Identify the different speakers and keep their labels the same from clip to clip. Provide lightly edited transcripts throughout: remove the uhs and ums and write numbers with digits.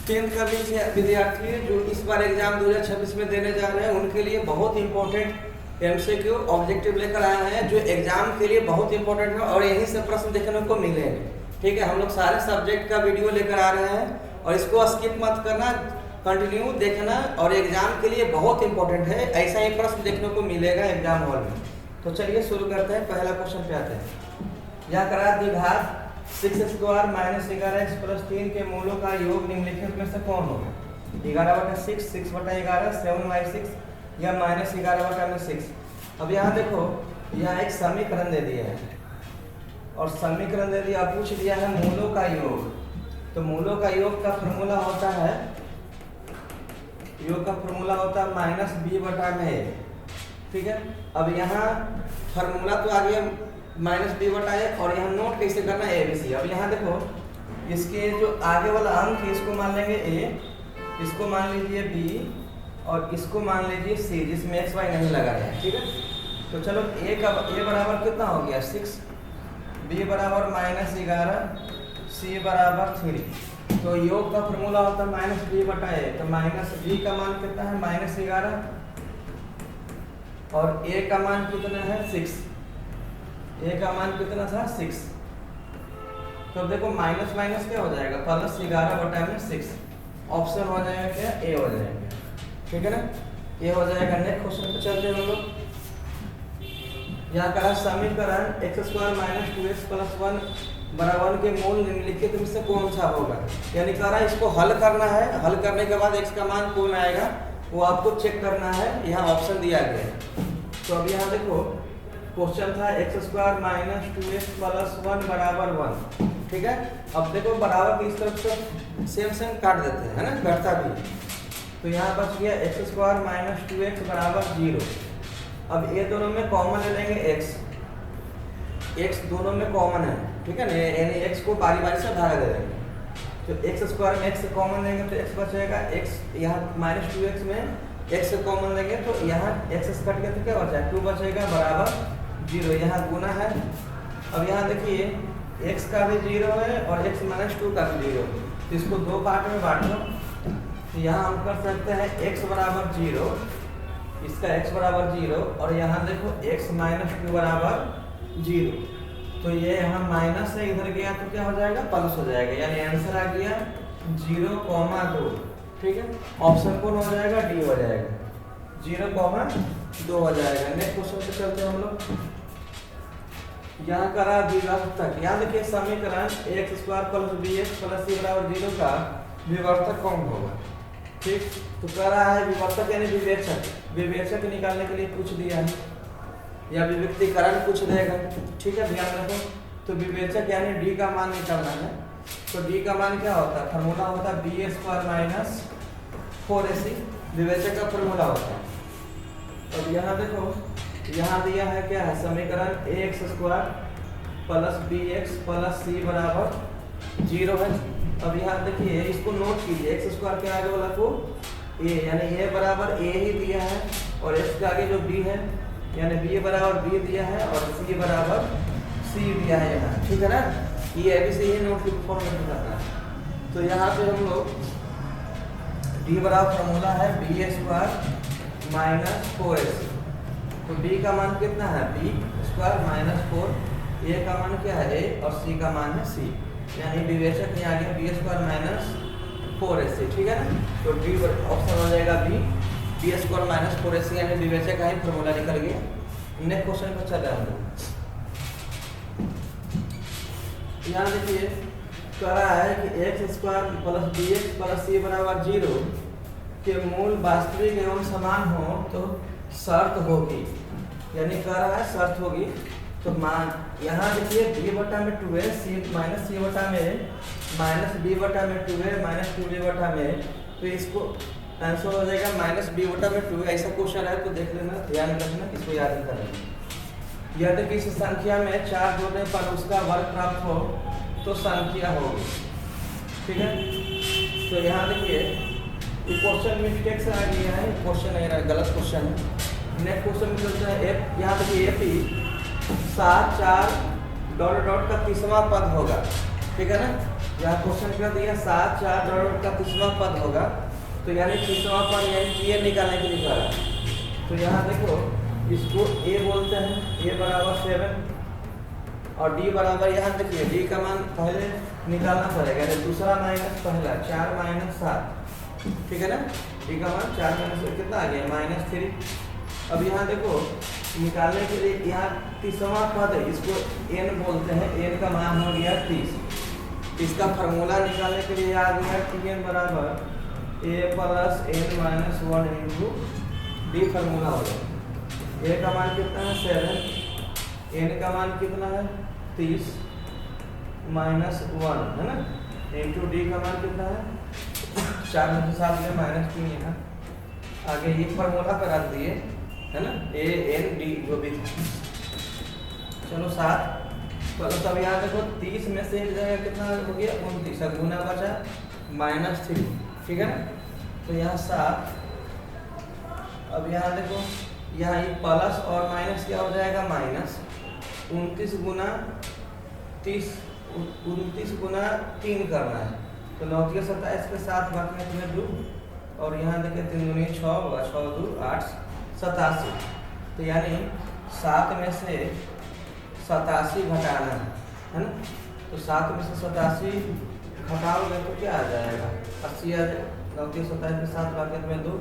Speaker 1: Tenth का विद्यार्थी जो इस बार एग्जाम 2026 में देने जा रहे हैं उनके लिए बहुत इंपॉर्टेंट एमसीक्यू ऑब्जेक्टिव लेकर आए हैं जो एग्जाम के लिए बहुत इंपॉर्टेंट है और यहीं से प्रश्न देखने को मिलेंगे। ठीक है, हम लोग सारे सब्जेक्ट का वीडियो लेकर आ रहे हैं और इसको स्किप मत करना, कंटिन्यू देखना और एग्जाम के लिए बहुत इंपॉर्टेंट है। ऐसा ही प्रश्न देखने को मिलेगा एग्जाम हॉल में। तो चलिए शुरू करते हैं। पहला क्वेश्चन पे आते हैं। यह करा द्विघात 6x² - 11x + 3 के मूलों का योग निम्नलिखित में से कौन होगा? 11/6, 6/11, 7/6 या -11/6। अब यहाँ देखो, यहाँ एक समीकरण दे दिया है और समीकरण दे दिया, पूछ दिया है मूलों का योग। तो मूलों का योग का फॉर्मूला होता है, योग का फॉर्मूला होता है -b/a। ठीक है, अब यहाँ फॉर्मूला तो आ गया -b/a और यहाँ नोट कैसे करना है ABC। अब यहाँ देखो, इसके जो आगे वाला अंक है इसको मान लेंगे A, इसको मान लीजिए B और इसको मान लीजिए C, जिसमें x y नहीं लगा है। ठीक है, तो चलो A बराबर कितना हो गया 6, B बराबर -11, C बराबर 3। तो योग का फॉर्मूला होता है -b/a। तो -b का मान कितना है -11 और A का मान कितना है 6। A का मान कितना था 6। तो देखो माइनस माइनस क्या हो जाएगा, +11/6। ऑप्शन हो जाएगा क्या, A हो जाएगा। ठीक है ना, A हो जाएगा। नेक्स्ट क्वेश्चन पे चलते हैं हम लोग। यहाँ का समीकरण x² - 2x + 1 = के मूल निम्नलिखित में से कौन सा होगा? यानी कह रहा है इसको हल करना है, हल करने के बाद x का मान कौन आएगा वो आपको चेक करना है। यहाँ ऑप्शन दिया गया है। तो अब यहाँ देखो, क्वेश्चन था x² - 2x + 1 = 1। ठीक है, अब देखो बराबर की इस तरफ से सेम काट देते हैं, है ना, घटता भी। तो यहाँ बच गया x² - 2x = 0। अब ये दोनों में कॉमन ले लेंगे x दोनों में कॉमन है। ठीक है ना, यानी x को बारी बारी से भाग दे देंगे। तो x² में x कॉमन लेंगे तो x बचेगा, x यहाँ -2x में x से कॉमन लेंगे तो यहाँ x कट के तो क्या बचा, 2 बचेगा बराबर 0। यहाँ गुना है। अब यहाँ देखिए x का भी 0 है और x - 2 का भी 0 है। तो इसको दो पार्ट में बांट लो। तो यहाँ हम कर सकते हैं x बराबर 0, इसका x बराबर 0 और यहाँ देखो x - 2 बराबर 0। तो ये यहाँ माइनस से इधर गया तो क्या हो जाएगा, प्लस हो जाएगा। यानी आंसर आ गया 0,2। ठीक है, ऑप्शन कौन हो जाएगा, डी हो जाएगा, 0,2 हो जाएगा। नेक्स्ट क्वेश्चन पे चलते हैं हम लोग। यहाँ करा विवर्तक। यहाँ देखिए समीकरण x² + bx + c = 0 का विवर्तक कौन होगा? ठीक, तो कह रहा है विवर्तक यानी विवेचक। विवेचक निकालने के लिए पूछ दिया है या विविक्तीकरण पूछ देगा। ठीक है, ध्यान रखो। तो विवेचक यानी d का मान निकालना है। तो d का मान क्या होता है, फॉर्मूला होता है b² - 4ac। विवेचक का फॉर्मूला होता है। अब यहाँ देखो, यहाँ दिया है क्या है, समीकरण ax² + bx + c = 0 है। अब यहाँ देखिए, इसको नोट कीजिए, x² के आगे वाला को a, यानी a बराबर a ही दिया है और x के आगे जो b है यानी b बराबर b दिया है और c बराबर c दिया है यहाँ। ठीक है ना, ये ABC ही नोट की फॉर्म में करना है। तो यहाँ पे हम लोग d बराबर फॉर्मूला है b² - 4ac। तो b का मान कितना है, b² - 4, a का मान क्या है a और c का मान है c। यानी विवेचक यहाँ आ गया b² - 4ac। ठीक है ना, तो डी ऑप्शन हो जाएगा b, b² - 4ac यानी विवेचक का ही फॉर्मूला निकल गया। नेक्स्ट क्वेश्चन पर चल रहा है। यहाँ देखिए कह रहा है कि x² + bx + c = 0 के मूल वास्तविक एवं समान हो तो शर्त होगी। यानी कह रहा है शर्त होगी। तो मान यहाँ देखिए b/2 है, c - c/में -b/2 है, -2b/में। तो इसको आंसर हो जाएगा -b/2। ऐसा क्वेश्चन है तो देख लेना, ध्यान रखना, इसको याद करना। यदि किसी संख्या में 4 जोड़ने पर उसका वर्ग प्राप्त हो तो संख्या होगी। ठीक है, तो यहाँ देखिए क्वेश्चन मिस्टेक से आ गया है, क्वेश्चन नहीं रहा, गलत क्वेश्चन है। नेक्स्ट क्वेश्चन में चलता है f। यहाँ देखिए f 7 4 ... का 30वां पद होगा। ठीक है ना। यहाँ क्वेश्चन कर दिया 7 4 डॉट का 30वां पद होगा, तो यानी 30वां पद यानी टी निकालने के लिए करा। तो यहाँ देखो इसको ए बोलते हैं, ए बराबर 7 और डी बराबर, यहाँ देखिए डी का मान पहले निकालना पड़ेगा, दूसरा माइनस पहला 4 माइनस 7, ठीक है ना। डी का मान 4 माइनस कितना आ गया -3। अब यहाँ देखो निकालने के लिए यहाँ 30वां पद है, इसको n बोलते हैं, n का मान हो गया 30। इसका फार्मूला निकालने के लिए आ गया Tn बराबर a plus n - 1 into D formula हो गया। a का मान कितना है 7, n का मान कितना है 30 -1 है ना, इंटू डी का मान कितना है 4 में 7 में -3 यहाँ आगे ये फार्मूला पर रख दिए है ना, ए एन डी जो भी था। चलो 7 प्लस, अब यहाँ देखो 30 में से एक जगह कितना हो गया 29, गुना बचा -3, ठीक है ना। तो यहाँ 7, अब यहाँ देखो यहाँ ये प्लस और माइनस क्या हो जाएगा माइनस 29 गुना 30, 29 गुना 3 करना है, तो 9 के 27 के 7 बाकी में 2, और यहाँ देखिए 3 दूनी 6 होगा, 6 2 8 87। तो यानी 7 में से 87 घटाना है ना, तो 7 में से 87 घटाओगे तो क्या आ जाएगा 80 आ जाएगा। 9 के 27 के 7 बाकी में 2,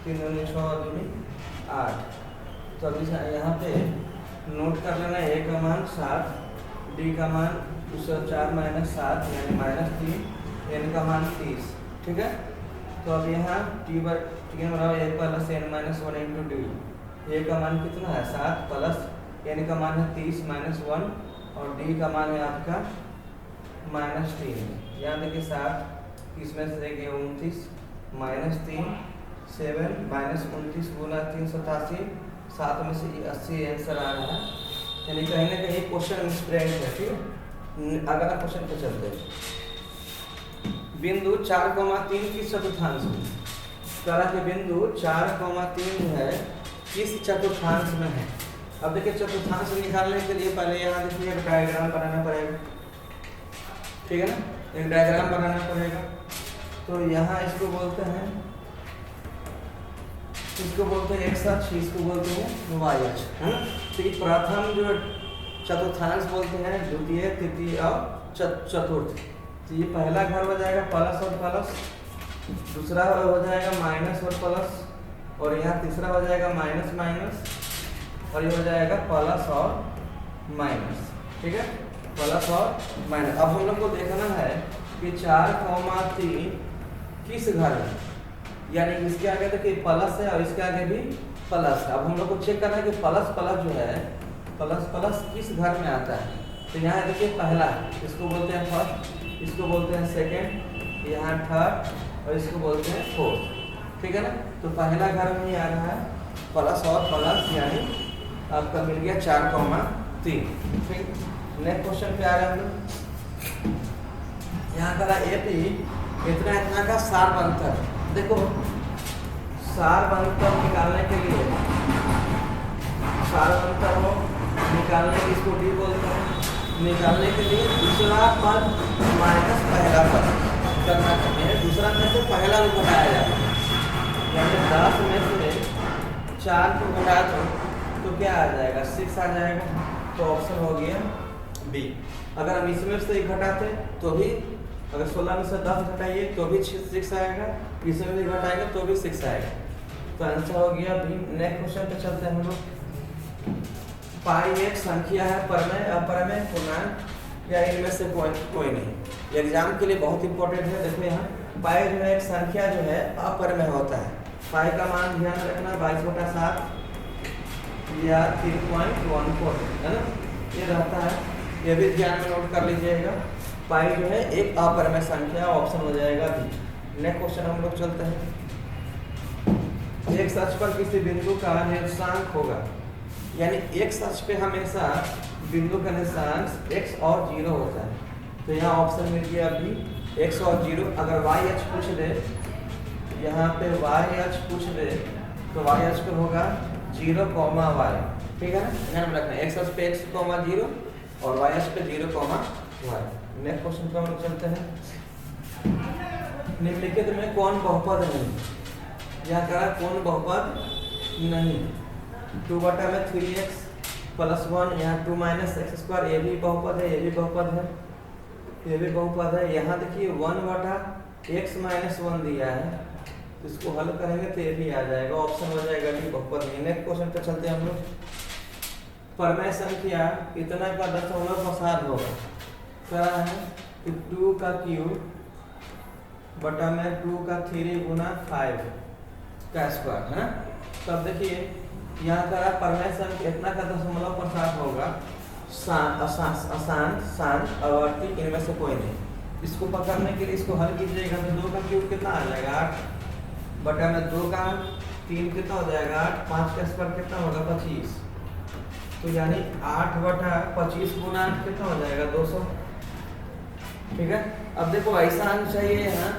Speaker 1: 3 दूनी 6 और 2 8। तो अभी यहाँ पे नोट कर लेना, ए का मान 7, डी का मान 4 माइनस 7 यानी -3, एन का मान 30, ठीक है। तो अब यहाँ टी बराबर ए प्लस n - 1 इंटू डी, ए का मान कितना है 7 प्लस एन का मान है 30 -1 और डी का मान है आपका -3। यहाँ देखिए 7 इसमें से देखिए 29 -3 7 -29 गुना 3 87, 7 में से 80 आंसर आ रहा है, यानी कहीं ना कहीं क्वेश्चन मिसप्रिंट है, ठीक है। अगला क्वेश्चन पे चलते हैं। बिंदु 4,3 किस चतुर्थांश में, करा के बिंदु 4,3 है किस चतुर्थांश में है। अब देखिए चतुर्थांश निकालने के लिए पहले यहाँ देखिए एक डायग्राम बनाना पड़ेगा, ठीक है ना, एक डायग्राम बनाना पड़ेगा। तो यहाँ इसको बोलते हैं x अक्ष, इसको बोलते हैं y अक्ष, है ना। तो ये प्रथम जो चतुर्थांश बोलते हैं, द्वितीय तृतीय और चतुर्थ। तो ये पहला घर हो जाएगा प्लस और प्लस, दूसरा हो जाएगा माइनस और प्लस, और यहाँ तीसरा हो जाएगा माइनस माइनस, और ये हो जाएगा प्लस और माइनस, ठीक है, प्लस और माइनस। अब हम लोग को देखना है कि 4,3 किस घर में, यानी इसके आगे देखिए प्लस है और इसके आगे भी प्लस है। अब हम लोग को चेक करना है कि प्लस प्लस जो है प्लस प्लस किस घर में आता है। तो यहाँ देखिए पहला, इसको बोलते हैं फर्स्ट, इसको बोलते हैं सेकेंड, यहाँ थर्ड, और इसको बोलते हैं फोर्थ, ठीक है ना। तो पहला घर में ही आ रहा है प्लस और प्लस, यानी आपका मिल गया 4,3, ठीक। नेक्स्ट क्वेश्चन पे आ रहे हैं हम लोग। यहाँ करा एपी इतना इतना का सार बनता है। देखो सार बनतर निकालने के लिए, सार बनतर हो निकालने के इसको डी बोलते हैं। निकालने के लिए दूसरा पद माइनस पहला पद करना चाहिए, है दूसरा में से पहला को घटाया जाता है, यानी 10 में से 4 को घटा दो तो क्या आ जाएगा 6 आ जाएगा। तो ऑप्शन हो गया बी। अगर हम इसमें से घटाते तो भी, अगर 16 में से 10 घटाइए तो भी 6 आएगा, इसमें भी घटाएंगे तो भी 6 आएगा। तो आंसर हो गया बी। नेक्स्ट क्वेश्चन पे चलते हैं हम लोग। पाई एक संख्या है, परमेय अपरमेय पूर्णांक या इनमें से कोई नहीं। एग्जाम के लिए बहुत इंपॉर्टेंट है। देखो यहाँ पाई जो है एक संख्या जो है अपरमेय होता है। पाई का मान ध्यान रखना 22/7 या 3.14 है ना, ये रहता है, ये भी ध्यान में नोट कर लीजिएगा। पाई जो है एक अपरमेय संख्या, ऑप्शन हो जाएगा बी। नेक्स्ट क्वेश्चन हम लोग चलते हैं। एक अक्ष पर किसी बिंदु का निर्देशांक होगा, यानी x अक्ष पे हमेशा बिंदु का निर्देशांक x और 0 होता है। तो यहाँ ऑप्शन मिल गया अभी x और 0। अगर y अक्ष पूछ दे, यहाँ पे y अक्ष पूछ दे तो y अक्ष पे होगा 0, y, ठीक है ना, ध्यान में रखना। x अक्ष पे x, 0 और y अक्ष पे 0, y। नेक्स्ट क्वेश्चन पे हम लोग चलते हैं। निम्नलिखित में कौन बहुपद नहीं? यहाँ कहा कौन बहुपद नहीं। 2/3x + 1, यहाँ 2 - x², ये भी बहुपद है, ये भी बहुपद है, ये भी बहुपद है। यहाँ देखिए 1/x - 1 दिया है, तो इसको हल करेंगे तो ये भी आ जाएगा, ऑप्शन हो जाएगा कि बहुपद नहीं। नेक्स्ट क्वेश्चन पे चलते हैं हम लोग। परमेय संख्या इतना का दशमलव प्रसार होगा, करा है कि 2 का क्यूब बटा में 2 का 3 गुना 5 का स्क्वायर है ना। तब देखिए यहाँ का परमेय संख्या इतना का दशमलव प्रसार होगा, अशांत, शांत, आवर्ती, इनमें से कोई नहीं। इसको पकड़ने के लिए इसको हल कीजिएगा तो 2 का क्यूब कितना आ जाएगा 8 बटा में 2 का 3 कितना हो जाएगा 8, 5 का स्क्वायर कितना होगा 25, तो यानी 8/25 गुना 8 कितना हो जाएगा 200। ठीक है, अब देखो ऐसा आना चाहिए यहाँ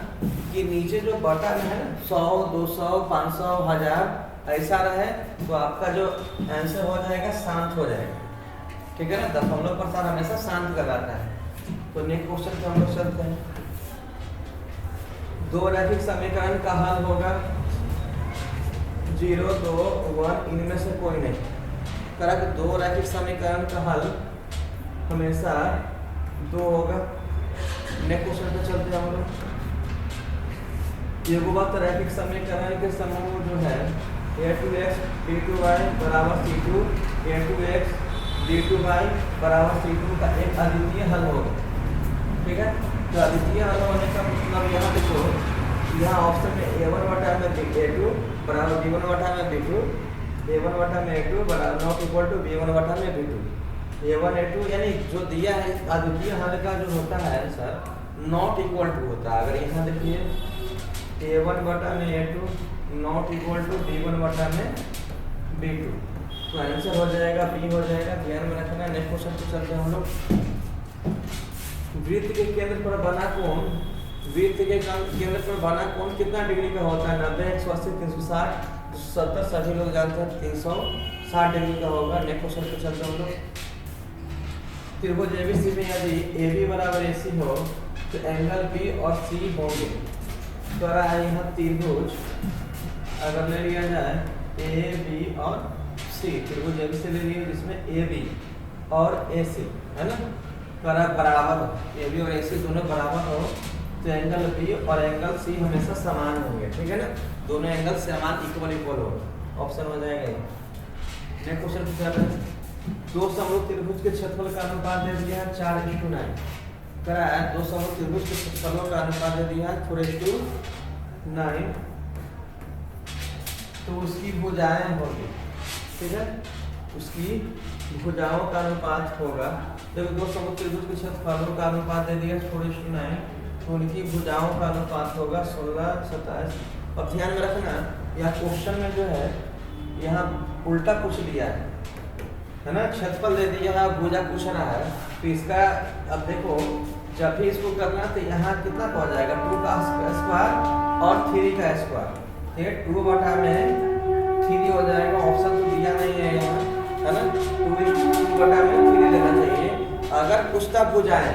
Speaker 1: कि नीचे जो बटा में है ना 100, 200, 500, 1000 ऐसा रहे, तो आपका जो आंसर हो जाएगा शांत हो जाएगा। ठीक है ना, दशमलव प्रसार हमेशा शांत कराता है। तो नेक्स्ट क्वेश्चन पे हम लोग चलते हैं। दो रैखिक समीकरण का हल होगा 0, 2, 1, इनमें से कोई नहीं। करा कि दो रैखिक समीकरण का हल हमेशा 2 होगा। नेक्स्ट क्वेश्चन पे चलते हैं हम लोग। युग्मक रैखिक समीकरण के समूह जो है a2x d2y बराबर c2, a2x d2y बराबर c2 का एक अद्वितीय हल होगा। ठीक है, तो अद्वितीय हल होने का मतलब यहाँ देखो, यहाँ ऑप्शन में a1/a2 बराबर b1/b2, a1/a2 बराबर not equal to b1/b2। a1 a2 यानी जो दिया है अद्वितीय हल का जो होता है सर नॉट इक्वल टू होता है। अगर यहाँ देखिए a1/a2 not equal to b1/b2, तो आंसर हो जाएगा b हो जाएगा, ध्यान में रखना। नेक्स्ट क्वेश्चन पे चलते हैं हम लोग। वृत्त के केंद्र पर बना कोण, वृत्त के केंद्र पर बना कोण कितना डिग्री का होता है? 90, 180, 360, 70, सभी लोग जानते हैं 360 डिग्री का होगा। नेक्स्ट क्वेश्चन पे चलते हैं हम लोग। त्रिभुज एबीसी में यदि AB बराबर AC हो तो एंगल B और C होंगे। तो है यहाँ त्रिभुज अगर ले लिया जाए AB और C, त्रिभुज एबीसी ले लिए जिसमें AB और AC है ना करा बराबर हो, AB और AC दोनों बराबर हो तो एंगल B और एंगल C हमेशा समान होंगे। ठीक है ना, दोनों एंगल समान इक्वल हो, ऑप्शन हो जाएगा ये। नेक्स्ट क्वेश्चन पूछा है दो समरूप त्रिभुज के क्षेत्रफल का अनुपात दे दिया है 4:9। करा है दो समरूप त्रिभुज के क्षेत्रफलों का अनुपात दे दिया है 4:9, तो उसकी भुजाएं होगी। ठीक है, उसकी भुजाओं का अनुपात होगा। जब दो समरूप त्रिभुज के क्षेत्रफलों का अनुपात दे दिया 4:9, तो उनकी भुजाओं का अनुपात होगा 16, 27। और ध्यान में रखना यहाँ क्वेश्चन में जो है यहाँ उल्टा पूछ लिया है ना, क्षेत्रफल दे दिया है भुजा पूछ रहा है, तो इसका अब देखो जब भी इसको करना तो यहाँ कितना पहुंच जाएगा 2 का स्क्वायर और 3 का स्क्वायर, ठीक है 2/3 हो जाएगा। ऑप्शन तो दिया नहीं है यहाँ है ना, 2/3 लेना चाहिए। अगर पूछता भुजाएं,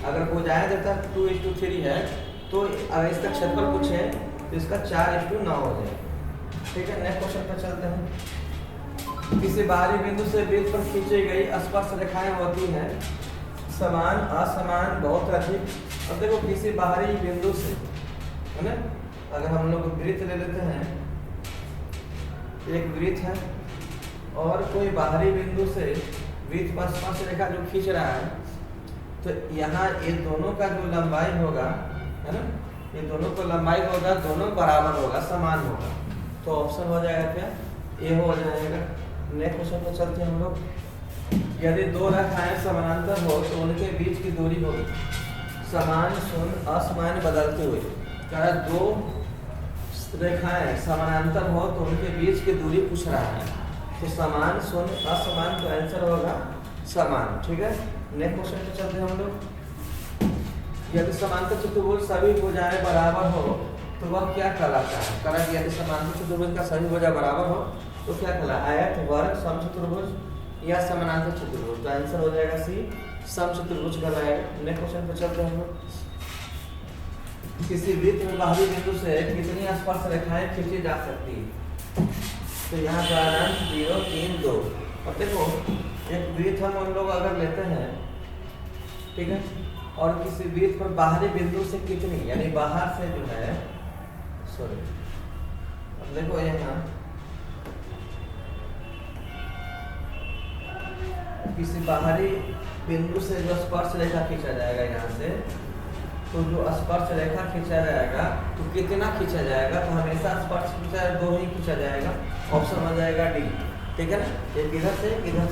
Speaker 1: अगर भुजाएं देता 2:3 है तो अगर इसका क्षेत्रफल पूछे तो इसका 4:9 हो जाएगा। ठीक है, नेक्स्ट क्वेश्चन पर चलते हैं। किसी बाहरी बिंदु से वृत्त पर खींची गई स्पर्श रेखाएं होती हैं समान, असमान, बहुत अधिक। अब देखो किसी बाहरी बिंदु से है ना, अगर हम लोग वृत्त ले लेते हैं, एक वृत्त है और कोई बाहरी बिंदु से वृत्त पर स्पर्श रेखा जो खींच रहा है, तो यहाँ ये दोनों का जो लंबाई होगा है ना, ये दोनों का लंबाई होगा, दोनों बराबर होगा, समान होगा। तो ऑप्शन हो जाएगा क्या, ए हो जाएगा। नेक्स्ट क्वेश्चन पर चलते हैं हम लोग। यदि दो रेखाएं समानांतर हो तो उनके बीच की दूरी होगी समान, शून्य, असमान बदलते हुए। क्या दो रेखाएं समानांतर हो तो उनके बीच की दूरी पूछ रहा है, तो समान, शून्य, असमान, तो आंसर होगा समान। ठीक है, नेक्स्ट क्वेश्चन पे चलते हैं हम लोग। यदि समांतर चतुर्भुज सभी भुजाएं बराबर हो तो वह क्या कहलाता है? करा कि यदि समांतर चतुर्भुज का सभी भुजा बराबर हो तो क्या कहला, आयत, वर्ग, समचतुर्भुज या समानांतर चतुर्भुज? तो आंसर हो जाएगा सी, समचतुर्भुज कहलाएगा। नेक्स्ट क्वेश्चन पे चलते हैं हम लोग। किसी वृत्त में बाहरी बिंदु से कितनी स्पर्श रेखाएं खींची जा सकती है? तो यहाँ का अंक 0, 3, 2। अब देखो एक वृत्त हम लोग अगर लेते हैं, ठीक है, और किसी वृत्त पर बाहरी बिंदु से कितनी, यानी बाहर से जो है, सॉरी, अब देखो यहाँ किसी बाहरी बिंदु से जो स्पर्श रेखा खींचा जाएगा यहाँ से, तो जो स्पर्श रेखा खींचा जाएगा तो कितना खींचा जाएगा? तो हमेशा स्पर्श खींचा 2 ही खींचा जाएगा। ऑप्शन हो जाएगा डी, ठीक है ना। एक इधर से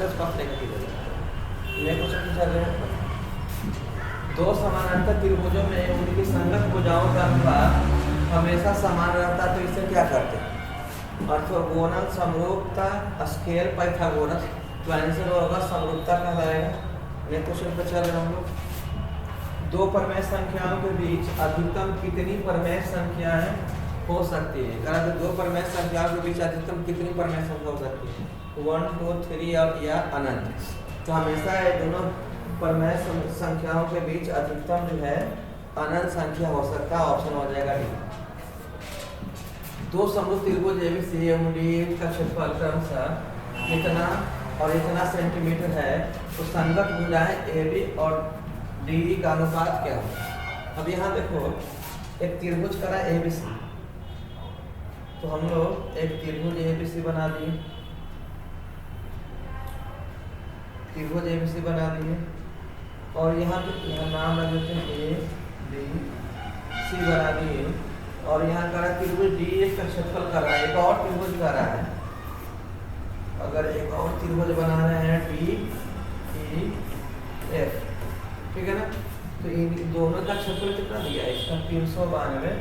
Speaker 1: स्पर्श रेखा खींचा जाएगा। नेक्स्ट क्वेश्चन पूछा गया, 2 समानांतर त्रिभुजों में उनकी संगत भुजाओं का अनुपात हमेशा समान रहता, तो इसे क्या करते हैं? ऑर्थोगोनल समरूपता, स्केल पाइथागोरस। तो आंसर होगा समरूपता का रहेगा। नेक्स्ट क्वेश्चन पे चल रहे हम लोग। 2 परमेय संख्याओं के बीच अधिकतम कितनी परमेय संख्याएं हो सकती है? कहा तो 2 परमेय संख्याओं के बीच अधिकतम कितनी परमेय संख्या हो सकती है? 1, 2, 3 और या अनंत। तो हमेशा ये दोनों परमेय संख्याओं के बीच अधिकतम जो है अनंत संख्या हो सकता है। ऑप्शन हो जाएगा डी। 2 समरूप त्रिभुज ABCD का क्षेत्रफल क्रमशः इतना और इतना सेंटीमीटर है, तो संगत भुजाएं AB और DE का अनुपात क्या हो? अब यहाँ देखो एक त्रिभुज करा ABC, तो हम लोग एक त्रिभुज ABC बना दिए, त्रिभुज ABC बना दिए, और यहाँ नाम रख देते हैं ABC बना दिए, और यहाँ करा त्रिभुज DE का क्षेत्रफल कर रहा है, एक और त्रिभुज कर रहा है। अगर एक और त्रिभुज बना रहे हैं DEF, ठीक है ना, तो इन दोनों का क्षेत्रफल कितना दिया है? इसका 392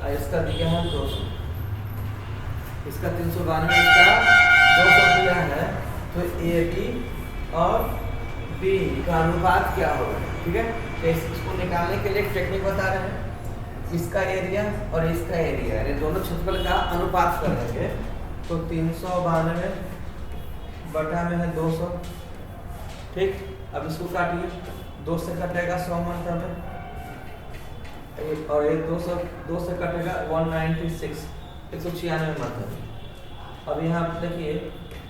Speaker 1: और इसका दिया है 200। इसका 392, इसका 200 दिया है। तो AB और BE का अनुपात क्या होगा? ठीक है, तो इसको निकालने के लिए एक टेक्निक बता रहे हैं। इसका एरिया और इसका एरिया, यानी दोनों क्षेत्रफल का अनुपात कर देंगे। तो 392 बटा में है 200, ठीक। अब इसको काटिए, 2 से कटेगा 100 मंथ में, और ये 2 से कटेगा 196, 196 मंथ में। अब यहाँ देखिए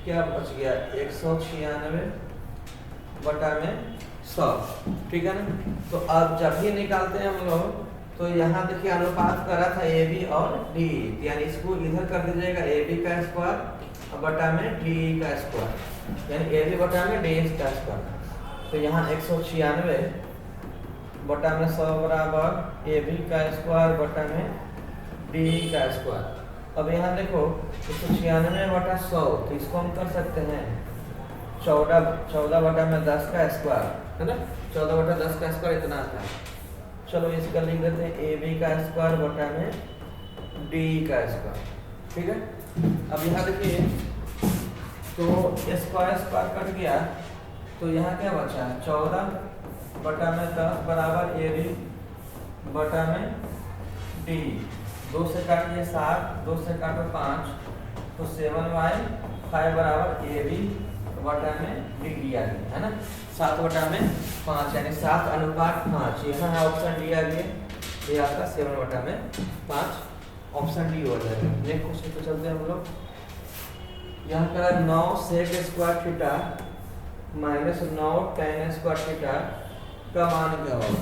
Speaker 1: क्या बच गया? 196 बटा में 100, ठीक है ना। तो अब जब भी निकालते हैं हम लोग, तो यहाँ देखिए अनुपात करा था AB और DE, यानी इसको इधर कर दीजिएगा AB का स्क्वायर बटा में DE का स्क्वायर, यानी AB बटा में DE का स्क्वायर। तो यहाँ 196 बटा में 100 बराबर AB का स्क्वायर बटा में DE का स्क्वायर। अब यहाँ देखो 196 बटा 100, तो इसको हम कर सकते हैं 14 बटा में 10 का स्क्वायर, है ना। 14 बटा 10 का स्क्वायर इतना आता है। चलो इसका लिख देते हैं AB का स्क्वायर बटा में DE का स्क्वायर, ठीक है। अब यहाँ देखिए, तो स्क्वायर कट गया, तो यहाँ क्या बचा? 14 बटा में 10 बराबर AB बटा में DE। 2 से काटिए 7, 2 से काटो 5, तो 7y 5 बराबर AB बटा में DE आ गया, है ना। 7 बटा में 5, यानी 7 अनुपात 5। यहाँ है ऑप्शन डी आ गया, ये आपका 7 बटा में 5, ऑप्शन डी हो जाएगा। नेक्स्ट क्वेश्चन पे चलते हैं हम लोग। यहाँ का 9 sec square theta minus 9 tan square theta का मान क्या होगा?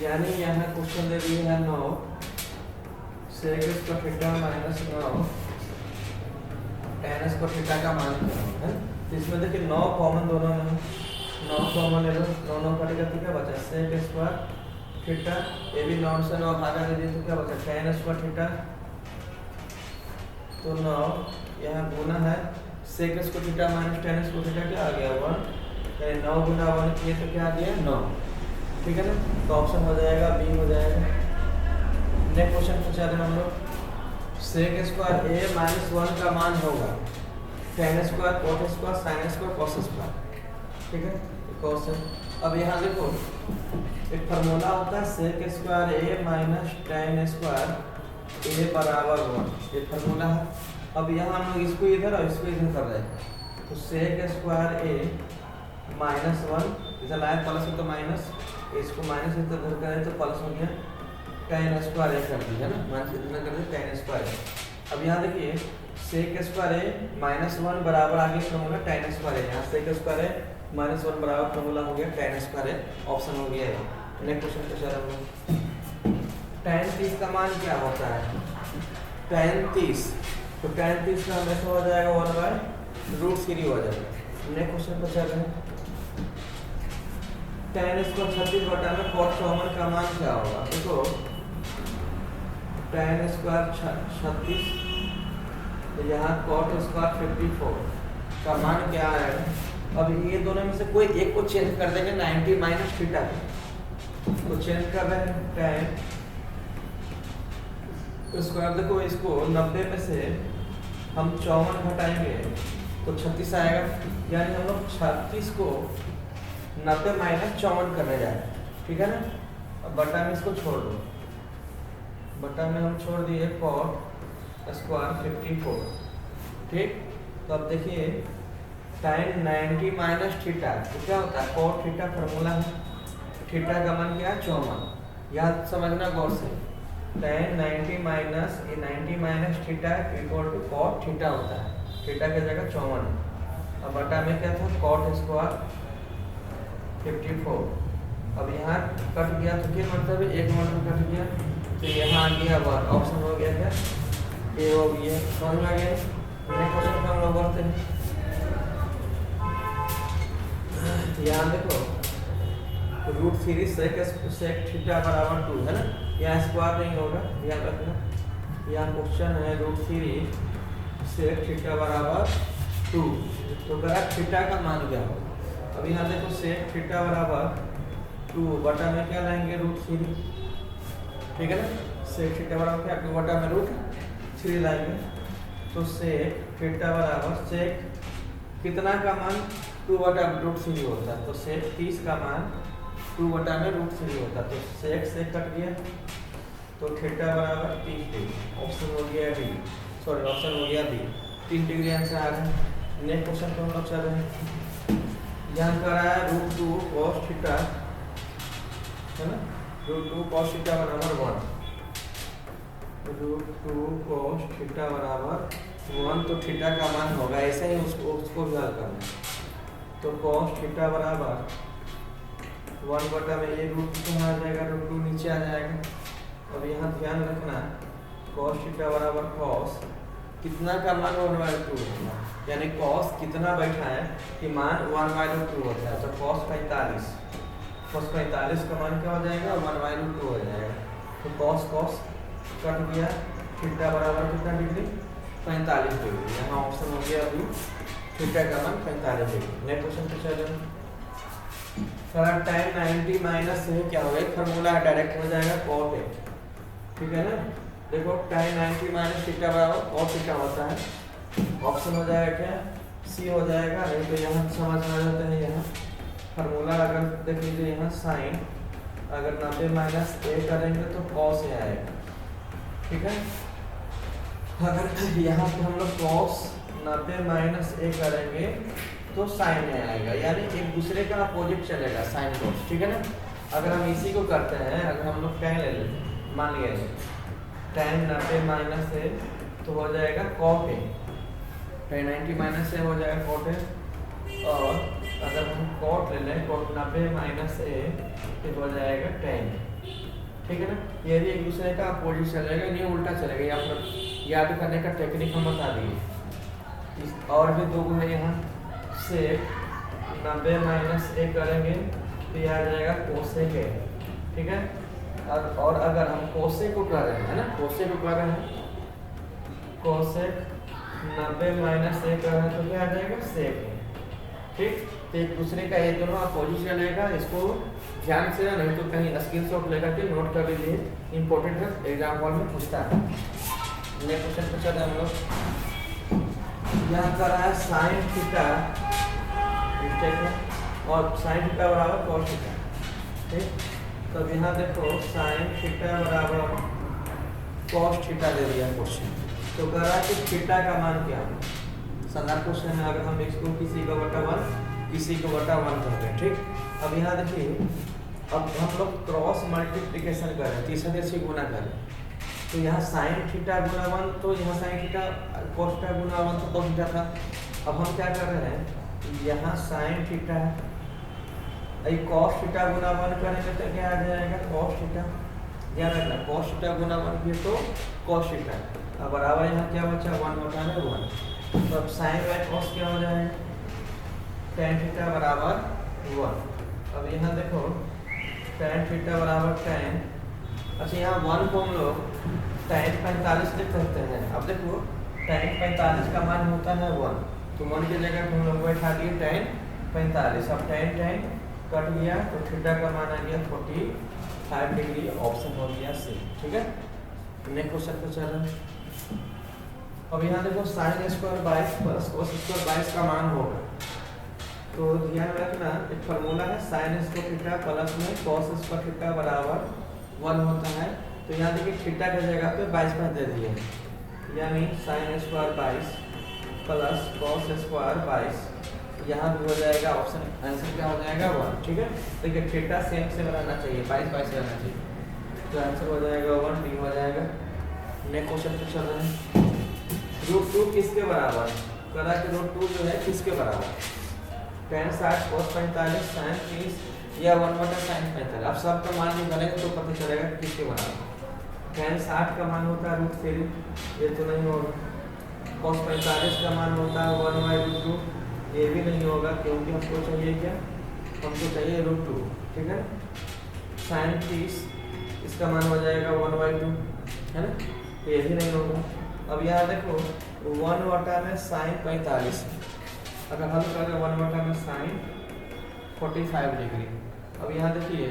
Speaker 1: यानी यहाँ क्वेश्चन दे दिए है 9 sec square theta minus 9 tan square theta का मान क्या होगा? इसमें देखिए 9 कॉमन दोनों में, 9 कॉमन ले लो, 9 कटेगा तो क्या बचा? Sec square theta. ये भी 9 से 9 भागा दे दिए तो क्या बचा? tan square theta. तो 9 यहाँ गुना है sec square theta minus tan square theta, क्या आ गया? 1। यानी 9 गुना 1 किए तो क्या आ गया? 9, ठीक है ना। तो ऑप्शन हो जाएगा बी हो जाएगा। नेक्स्ट क्वेश्चन पूछा रहे हम लोग। सेक स्क्वायर A माइनस 1 का मान होगा tan square cot square sin square cos square, ठीक है, cos है। अब यहाँ देखो एक फार्मूला होता है sec square A minus tan square A बराबर 1, ये फार्मूला है। अब यहाँ हम लोग इसको इधर और इसको इधर कर रहे हैं, तो सेक स्क्वायर A माइनस 1 इधर लाया प्लस है तो माइनस, इसको माइनस इधर उधर करें तो प्लस हो गया, tan स्क्वायर ए कर दिया ना, माइनस इतना कर दिया tan स्क्वायर ए। अब यहाँ देखिए sec स्क्वायर ए -1 बराबर आगे फॉर्मूला tan स्क्वायर ए, यहाँ sec स्क्वायर ए -1 बराबर फॉर्मूला हो गया tan स्क्वायर ए, ऑप्शन हो गया है। नेक्स्ट क्वेश्चन पे चल रहा हूँ। tan 30 का मान क्या होता है? tan 30, तो tan 30 का हमेशा हो जाएगा 1/√3 हो जाएगा। नेक्स्ट क्वेश्चन पे चल रहे हैं। tan इसको 36 बटा में cos 54 का मान क्या होगा? देखो tan स्क्वायर 36, तो यहाँ cot स्क्वायर 54 का मान क्या आएगा? अब ये दोनों में से कोई एक को चेंज कर देंगे 90 माइनस थीटा को चेंज कर रहे हैं tan स्क्वायर। देखो इसको 90 में से हम 54 घटाएंगे तो 36 आएगा, यानी हम लोग 36 को 90 माइनस 54 करने जाए, ठीक है ना। अब बटा में इसको छोड़ दो, बटा में हम छोड़ दिए cot स्क्वायर 54, ठीक। तो अब देखिए tan 90 माइनस थीटा तो क्या होता है? cot थीटा फॉर्मूला है, थीटा का मान क्या है? 54। याद समझना गौर से, tan 90 माइनस ये 90 minus theta equal to cot theta होता है, थीटा की जगह 54 है। अब बटा में क्या था? cot square 54। अब यहाँ कट गया तो क्या मतलब है? एक मतलब कट गया तो यहाँ आ गया वन, ऑप्शन हो गया क्या? ए हो गया। समझ में आ गया? नेक्स्ट क्वेश्चन हम लोग करते हैं। यहाँ देखो √3 sec थीटा बराबर 2 है ना, यहाँ स्क्वायर नहीं होगा, ध्यान रखना। यहाँ क्वेश्चन है √3 sec थीटा बराबर 2, तो करा थीटा का मान क्या होगा? अब यहाँ देखो sec थीटा बराबर 2 बटा में क्या लाएंगे? √3, ठीक है ना। sec थीटा बराबर क्या? 2 बटा में √3 लाएंगे, तो sec थीटा बराबर sec कितना का मान 2 बटा √3 होता है, तो sec 30 का मान 2 बटा में √3 होता है, तो sec से कट गया तो थीटा बराबर 30 डिग्री, ऑप्शन हो गया बी, सॉरी ऑप्शन हो गया बी, 3 डिग्री आंसर आ रहा है। नेक्स्ट क्वेश्चन पे हम लोग चल रहे हैं। यहाँ कर रहा है √2 cos थीटा है ना, √2 cos थीटा बराबर 1, √2 cos थीटा बराबर 1, तो थीटा का मान होगा ऐसे ही, उसको भी हल करना है। तो cos थीटा बराबर 1 बटा में ये रूट कहाँ आ जाएगा? √2 नीचे आ जाएगा। अब यहाँ ध्यान रखना cos थीटा बराबर cos कितना का मान 1/2 होगा, यानी cos कितना बैठा है कि मान 1/2 होता है, तो cos 45 का मान क्या हो जाएगा? 1/2 हो जाएगा। तो cos कट गया, थीटा बराबर कितना डिग्री? 45 डिग्री। यहाँ ऑप्शन हो गया अभी थीटा का मान 45 डिग्री। नेक्स्ट क्वेश्चन पे चलें। tan 90 माइनस से क्या होगा? एक फॉर्मूला है, डायरेक्ट हो जाएगा cot है, ठीक है ना। देखो tan 90 माइनस थीटा बराबर cot थीटा होता है, ऑप्शन हो जाएगा क्या? सी हो जाएगा। नहीं तो यहाँ समझ में आ जाता है, यहाँ फॉर्मूला अगर देख लीजिए, यहाँ साइन अगर 90 माइनस ए करेंगे तो cos ए आएगा, ठीक है। अगर यहाँ पे हम लोग cos 90 माइनस ए करेंगे तो साइन ए आएगा, यानी एक दूसरे का अपोजिट चलेगा, साइन cos, ठीक है ना। अगर हम इसी को करते हैं, अगर हम लोग tan ले लेते हैं, मान लिया tan 90 माइनस ए तो हो जाएगा cot ए, tan 90 माइनस ए हो जाएगा cot ए, और अगर हम cot ले लें cot 90 माइनस ए तो हो जाएगा tan, ठीक है ना। ये भी एक दूसरे का अपोजिट चलेगा, नहीं उल्टा चलेगा। या फिर याद करने का टेक्निक हम बता दिए। और भी दो है, यहाँ से 90 माइनस ए करेंगे तो यह आ जाएगा कोसेक ए, ठीक है। और अगर हम कोसेक को कर रहे हैं ना, कोसेक को कर रहे हैं, कोसेक 90 माइनस ए कर रहे हैं तो क्या आ जाएगा? सेक ए, ठीक। तो एक दूसरे का ये दोनों अपोजिट चलेगा, इसको ध्यान से, नहीं तो कहीं स्क्रीनशॉट लेकर के नोट कर लीजिए, इंपॉर्टेंट है, एग्जाम हॉल में पूछता है। नेक्स्ट क्वेश्चन पे चलते हैं हम लोग। यहाँ कर रहा है साइन थीटा, ठीक है, और साइन थीटा बराबर cos थीटा, ठीक। तो यहाँ देखो साइन थीटा बराबर cos थीटा दे दिया क्वेश्चन, तो कह रहा है कि थीटा का मान क्या है? साधारण क्वेश्चन है, अगर हम इसको किसी को बटा 1 किसी को बटा 1 करते हैं, ठीक। अब यहाँ देखिए, अब हम लोग क्रॉस मल्टीप्लिकेशन कर रहे हैं, तीसरा से गुना कर रहे हैं। तो यहाँ साइन थीटा गुना 1, तो यहाँ साइन थीटा cos थीटा गुना 1 तो cos थीटा था। अब हम क्या कर रहे हैं, यहाँ साइन थीटा है, cos थीटा गुना 1 करेंगे तो क्या आ जाएगा, cos थीटा। ध्यान रखना, cos थीटा गुना 1 भी तो cos थीटा। अब बराबर यहाँ क्या बचा, 1/1। तो अब साइन बाय cos क्या हो जाएगा, tan थीटा बराबर 1। अब यहाँ देखो tan थीटा बराबर tan, अच्छा यहाँ 1 को हम लोग tan 45 लिख सकते हैं। अब देखो tan 45 का मान होता है 1, तो 1 की जगह हम लोग बैठा दिए tan 45। अब tan कट गया तो थीटा का मान आ गया 45 डिग्री, ऑप्शन हो गया सी। ठीक है, नेक्स्ट क्वेश्चन पे चल रहे हैं। अब यहाँ देखो sin square 22 plus cos square 22 का मान होगा, तो ध्यान रखना एक फार्मूला है sin स्क्वायर थीटा प्लस में cos स्क्वायर थीटा बराबर 1 होता है। तो यहाँ देखिए थीटा की जगह पे 22 दे दिए, यानी sin square 22 plus cos square 22, यहाँ भी हो जाएगा ऑप्शन, आंसर क्या हो जाएगा 1। ठीक है, देखिए थीटा सेम से बनाना चाहिए, 22 रहना चाहिए, तो आंसर हो जाएगा 1, डी हो जाएगा। नेक्स्ट क्वेश्चन पे चल रहे हैं। √2 किसके बराबर, करा कि √2 जो है किसके बराबर, tan 60 cos 45 sin 30 या 1/sin 45। अब सब का मान निकालेंगे तो पता चलेगा किसके बराबर। tan 60 का मान होता है √3, ये तो नहीं होगा। cos 45 का मान होता है 1/√2, ये भी नहीं होगा, क्योंकि हमको चाहिए क्या, हमको चाहिए √2। ठीक है, sin 30 इसका मान हो जाएगा 1/2, है ना, तो ये भी नहीं होगा। अब यहाँ देखो 1/sin 45, अगर हम करें 1/sin 45 डिग्री। अब यहाँ देखिए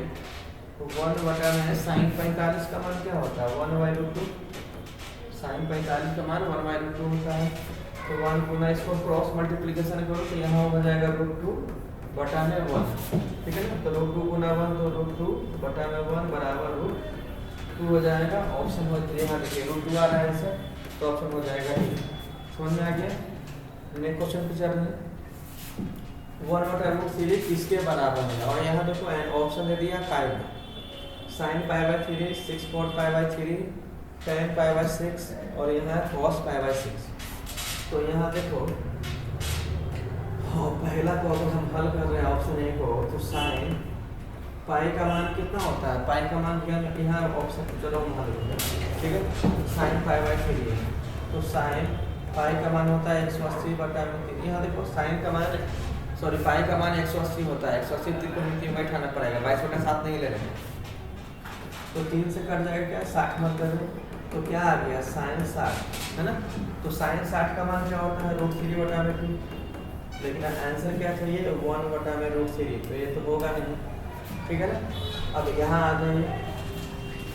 Speaker 1: 1/sin 45 का मान क्या होता है, 1/2। sin 45 का मान 1/2 होता है, तो 1 गुना इसको क्रॉस मल्टीप्लिकेशन करो तो यहाँ हो जाएगा √2/1। ठीक है ना, तो √2 गुना 1 तो √2/1 बराबर √2 हो जाएगा। ऑप्शन हो यहाँ देखिए √2 आ रहा है आंसर, तो ऑप्शन हो जाएगा डी। समझ में आ गया। नेक्स्ट क्वेश्चन पे चल रहे हैं। 1/√3 सीरीज किसके बराबर है, और यहाँ देखो ऑप्शन दे दिया 5, sin π/3 6/π/3 tan π/6 और यहाँ cos π/6। तो यहाँ देखो पहला को अगर हम हल कर रहे हैं ऑप्शन ए को, तो sin पाई का मान कितना होता है, पाई का मान क्या है, यहाँ ऑप्शन चलो हम हल करते हैं। ठीक है, sin π/3 है, तो sin पाई का मान होता है 180/3। यहाँ देखो sin का मान, सॉरी पाई का मान 180 होता है, 180 को 3 बैठाना पड़ेगा, 22/7 नहीं ले रहे हैं, तो 3 से कट जाएगा क्या, 60 मतलब, तो क्या आ गया sin 60, है ना। तो sin 60 का मान क्या होता है, √3/2, लेकिन आंसर क्या चाहिए 1/√3, तो ये तो होगा नहीं। ठीक है ना। अब यहाँ आ जाइए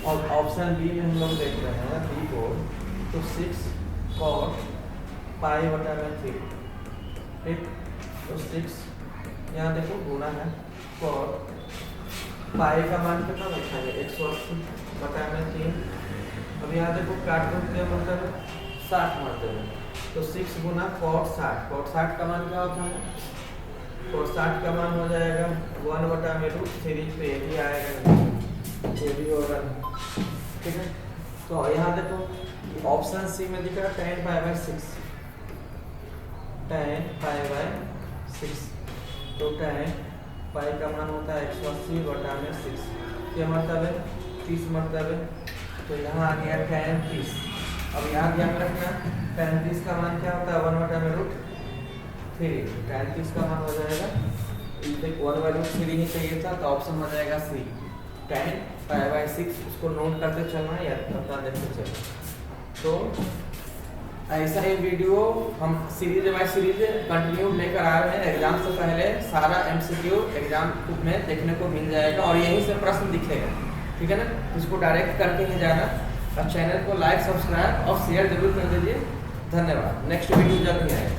Speaker 1: और ऑप्शन बी में हम लोग देख रहे हैं बी को, तो 6 cos π/3। ठीक, तो 6 यहाँ देखो गुना है, cos पाई का मान कितना बैठाएंगे 180/3। अब यहाँ देखो काट दो क्या मतलब 60 मतलब, तो 6 गुना cos 60, cos 60 का मान क्या होता है, cos 60 का मान हो जाएगा 1/√3, पे ये भी आएगा, ये भी होगा। ठीक है, तो यहाँ देखो ऑप्शन सी में दिख रहा है tan π/6, tan π/6, तो tan पाई का मान होता है 180/6, क्या मतलब है 30 मतलब है, तो यहाँ आ गया tan 30। अब यहाँ ध्यान रखना tan 30 का मान क्या होता है 1/√3, tan 30 का मान हो जाएगा 1/√3 ही चाहिए था, तो ऑप्शन हो जाएगा सी, tan π/6। उसको नोट करते चलना या अपना देखते चलना। तो ऐसा ही वीडियो हम सीरीज बाय सीरीज कंटिन्यू लेकर आ रहे हैं। एग्जाम से पहले सारा MCQ एग्जाम में देखने को मिल जाएगा और यहीं से प्रश्न दिखेगा। ठीक है ना, इसको डायरेक्ट करके ही जाना, और चैनल को लाइक, सब्सक्राइब और शेयर जरूर कर दीजिए। धन्यवाद। नेक्स्ट वीडियो जल्द ही आएगा।